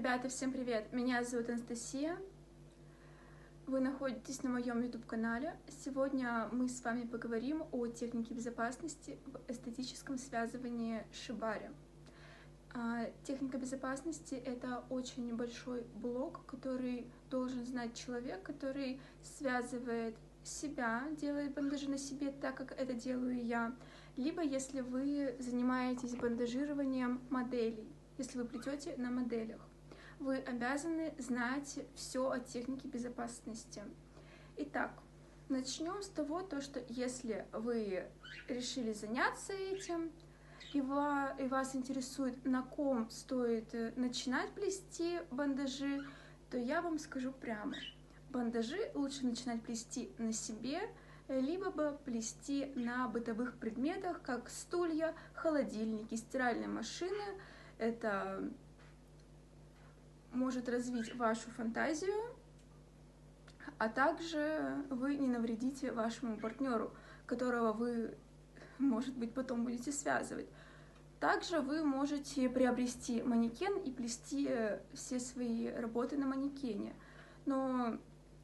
Ребята, всем привет! Меня зовут Анастасия. Вы находитесь на моем YouTube-канале. Сегодня мы с вами поговорим о технике безопасности в эстетическом связывании шибари. Техника безопасности — это очень большой блок, который должен знать человек, который связывает себя, делает бандажи на себе так, как это делаю я, либо если вы занимаетесь бандажированием моделей, если вы плетете на моделях. Вы обязаны знать все о технике безопасности. Итак, начнем с того, что если вы решили заняться этим, и вас интересует, на ком стоит начинать плести бандажи, то я вам скажу прямо. Бандажи лучше начинать плести на себе, либо плести на бытовых предметах, как стулья, холодильники, стиральные машины. Это может развить вашу фантазию, а также вы не навредите вашему партнеру, которого вы, может быть, потом будете связывать. Также вы можете приобрести манекен и плести все свои работы на манекене. Но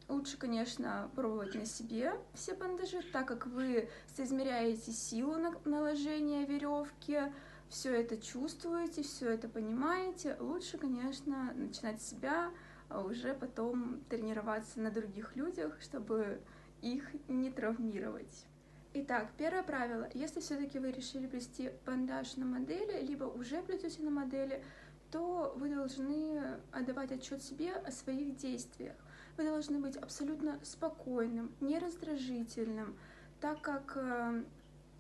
лучше, конечно, пробовать на себе все бандажи, так как вы соизмеряете силу наложения веревки, все это чувствуете, все это понимаете. Лучше, конечно, начинать с себя, а уже потом тренироваться на других людях, чтобы их не травмировать. Итак, первое правило. Если все-таки вы решили плести бандаж на модели, либо уже плетете на модели, то вы должны отдавать отчет себе о своих действиях. Вы должны быть абсолютно спокойным, не раздражительным, так как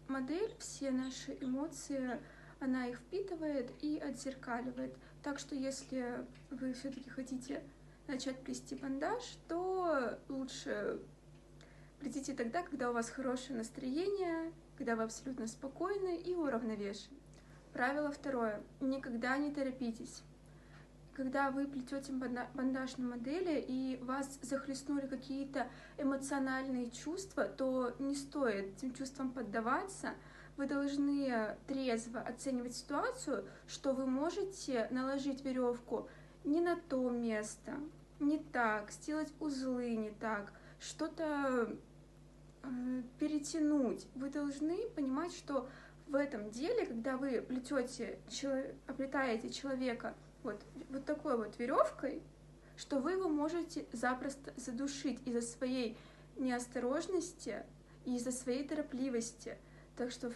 модель все наши эмоции, она их впитывает и отзеркаливает. Так что если вы все-таки хотите начать плести бандаж, то лучше плетите тогда, когда у вас хорошее настроение, когда вы абсолютно спокойны и уравновешены. Правило второе. Никогда не торопитесь. Когда вы плетете бандаж на модели и вас захлестнули какие-то эмоциональные чувства, то не стоит этим чувствам поддаваться. Вы должны трезво оценивать ситуацию, что вы можете наложить веревку не на то место, не так, сделать узлы не так, что-то перетянуть. Вы должны понимать, что в этом деле, когда вы оплетаете человека вот такой вот веревкой, что вы его можете запросто задушить из-за своей неосторожности и из-за своей торопливости. Так что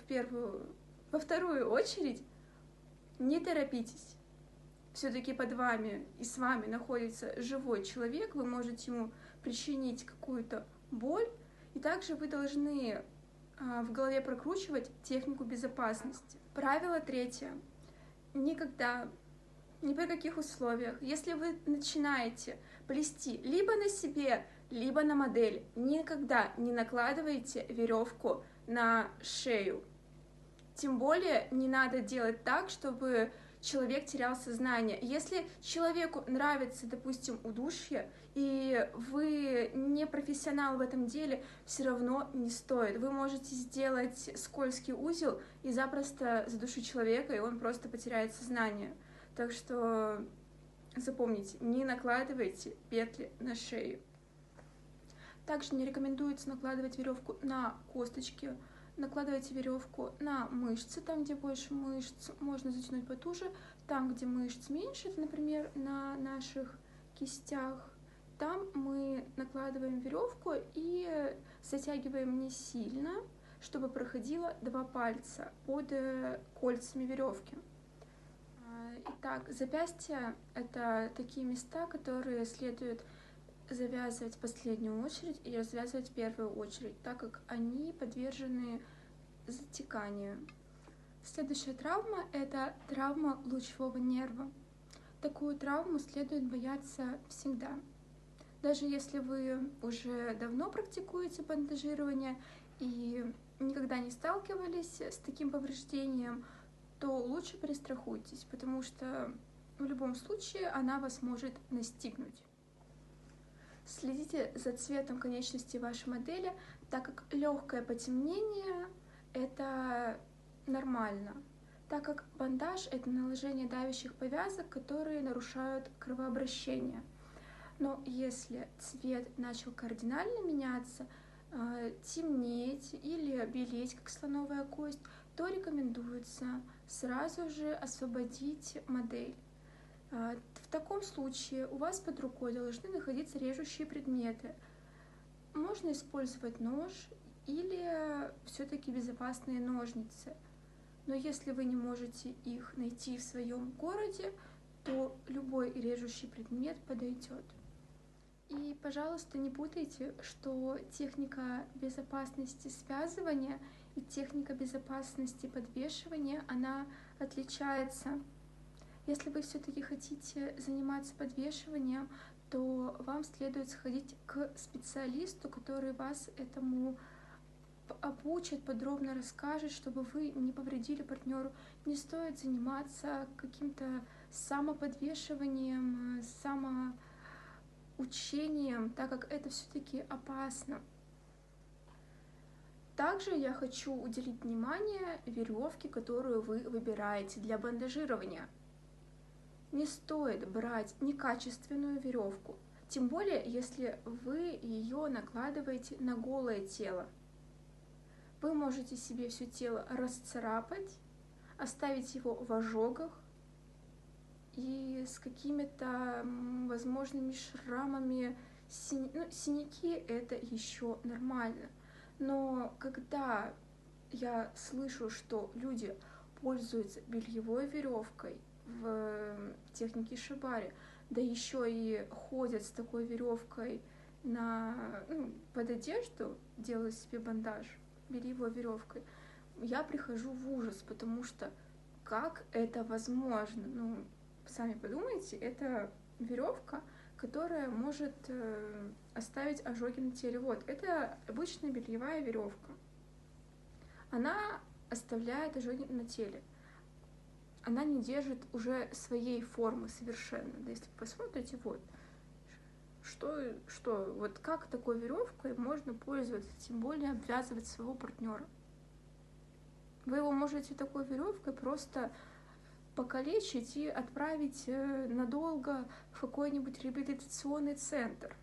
во вторую очередь не торопитесь. Все-таки под вами и с вами находится живой человек, вы можете ему причинить какую-то боль, и также вы должны в голове прокручивать технику безопасности. Правило третье. Никогда, ни при каких условиях, если вы начинаете плести либо на себе, либо на модель, никогда не накладывайте веревку на шею. Тем более не надо делать так, чтобы человек терял сознание. Если человеку нравится, допустим, удушье, и вы не профессионал в этом деле, все равно не стоит. Вы можете сделать скользкий узел и запросто задушить человека, и он просто потеряет сознание. Так что запомните, не накладывайте петли на шею. Также не рекомендуется накладывать веревку на косточки. Накладывайте веревку на мышцы, там, где больше мышц, можно затянуть потуже. Там, где мышц меньше, это, например, на наших кистях, там мы накладываем веревку и затягиваем не сильно, чтобы проходило 2 пальца под кольцами веревки. Итак, запястья — это такие места, которые следует завязывать в последнюю очередь и развязывать в первую очередь, так как они подвержены затеканию. Следующая травма — это травма лучевого нерва. Такую травму следует бояться всегда. Даже если вы уже давно практикуете бандажирование и никогда не сталкивались с таким повреждением, то лучше перестрахуйтесь, потому что в любом случае она вас может настигнуть. Следите за цветом конечности вашей модели, так как легкое потемнение — это нормально. так как бандаж — это наложение давящих повязок, которые нарушают кровообращение. Но если цвет начал кардинально меняться, темнеть или белеть, как слоновая кость, то рекомендуется сразу же освободить модель. В таком случае у вас под рукой должны находиться режущие предметы. Можно использовать нож или все-таки безопасные ножницы. Но если вы не можете их найти в своем городе, то любой режущий предмет подойдет. И, пожалуйста, не путайте, что техника безопасности связывания и техника безопасности подвешивания, она отличается. Если вы все-таки хотите заниматься подвешиванием, то вам следует сходить к специалисту, который вас этому обучит, подробно расскажет, чтобы вы не повредили партнеру. Не стоит заниматься каким-то самоподвешиванием, самоучением, так как это все-таки опасно. Также я хочу уделить внимание веревке, которую вы выбираете для бандажирования. Не стоит брать некачественную веревку, тем более если вы ее накладываете на голое тело. Вы можете себе все тело расцарапать, оставить его в ожогах и с какими-то возможными шрамами. Синяки — это еще нормально. Но когда я слышу, что люди пользуются бельевой веревкой в технике шибари, да еще и ходят с такой веревкой под одежду, делают себе бандаж бельевой веревкой, я прихожу в ужас, потому что как это возможно? Сами подумайте, это веревка, которая может оставить ожоги на теле. Вот, это обычная бельевая веревка. Она оставляет ожоги на теле. Она не держит уже своей формы совершенно. Да, если вы посмотрите, вот, вот как такой веревкой можно пользоваться, тем более обвязывать своего партнера. Вы его можете такой веревкой просто покалечить и отправить надолго в какой-нибудь реабилитационный центр.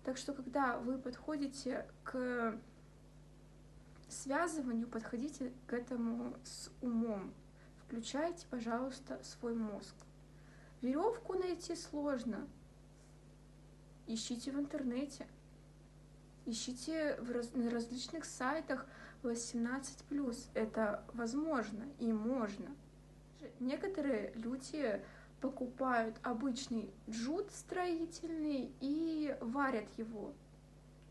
Так что, когда вы подходите к связыванию, подходите к этому с умом. Включайте, пожалуйста, свой мозг. Веревку найти сложно. Ищите в интернете. Ищите на различных сайтах 18+. Это возможно и можно. Некоторые люди покупают обычный джут строительный и варят его.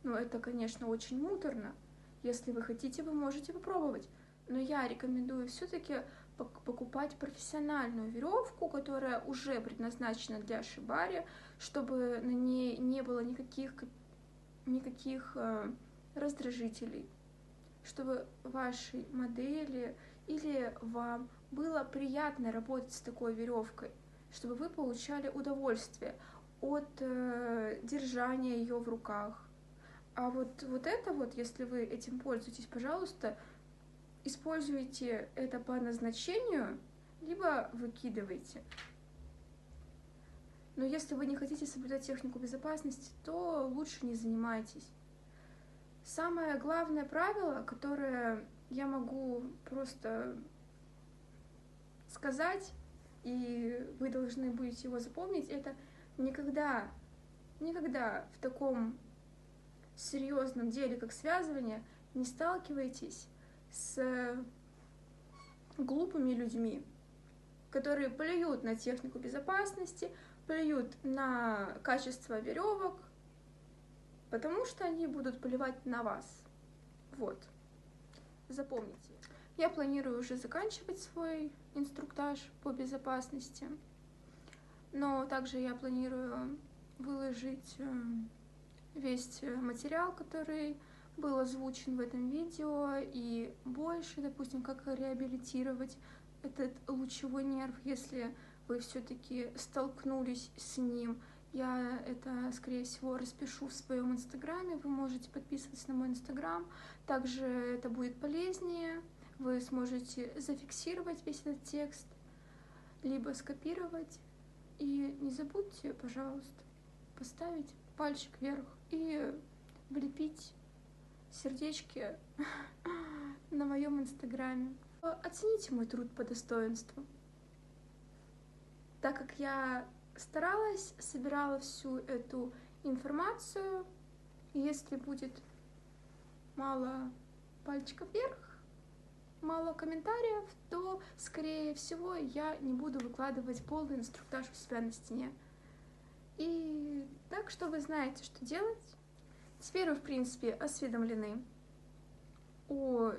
Но это, конечно, очень муторно. Если вы хотите, вы можете попробовать. Но я рекомендую все-таки покупать профессиональную веревку, которая уже предназначена для шибари, чтобы на ней не было никаких раздражителей, чтобы вашей модели или вам было приятно работать с такой веревкой, чтобы вы получали удовольствие от держания ее в руках. А вот это вот, если вы этим пользуетесь, пожалуйста, используйте это по назначению, либо выкидывайте. Но если вы не хотите соблюдать технику безопасности, то лучше не занимайтесь. Самое главное правило, которое я могу просто сказать, и вы должны будете его запомнить, это никогда в таком серьезном деле, как связывание, не сталкивайтесь с глупыми людьми, которые плюют на технику безопасности, плюют на качество веревок, потому что они будут плевать на вас. Вот, запомните. Я планирую уже заканчивать свой инструктаж по безопасности, но также я планирую выложить весь материал, который был озвучен в этом видео, и больше, допустим, как реабилитировать этот лучевой нерв, если вы все-таки столкнулись с ним. Я это, скорее всего, распишу в своем инстаграме, вы можете подписываться на мой инстаграм, также это будет полезнее, вы сможете зафиксировать весь этот текст, либо скопировать. И не забудьте, пожалуйста, поставить пальчик вверх и влепить сердечки на моем инстаграме. Оцените мой труд по достоинству. Так как я старалась, собирала всю эту информацию, и если будет мало пальчиков вверх, мало комментариев, то, скорее всего, я не буду выкладывать полный инструктаж у себя на стене. И так что вы знаете, что делать. Теперь вы, в принципе, осведомлены о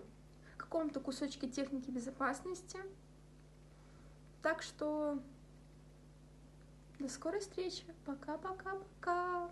каком-то кусочке техники безопасности. Так что до скорой встречи. Пока-пока-пока.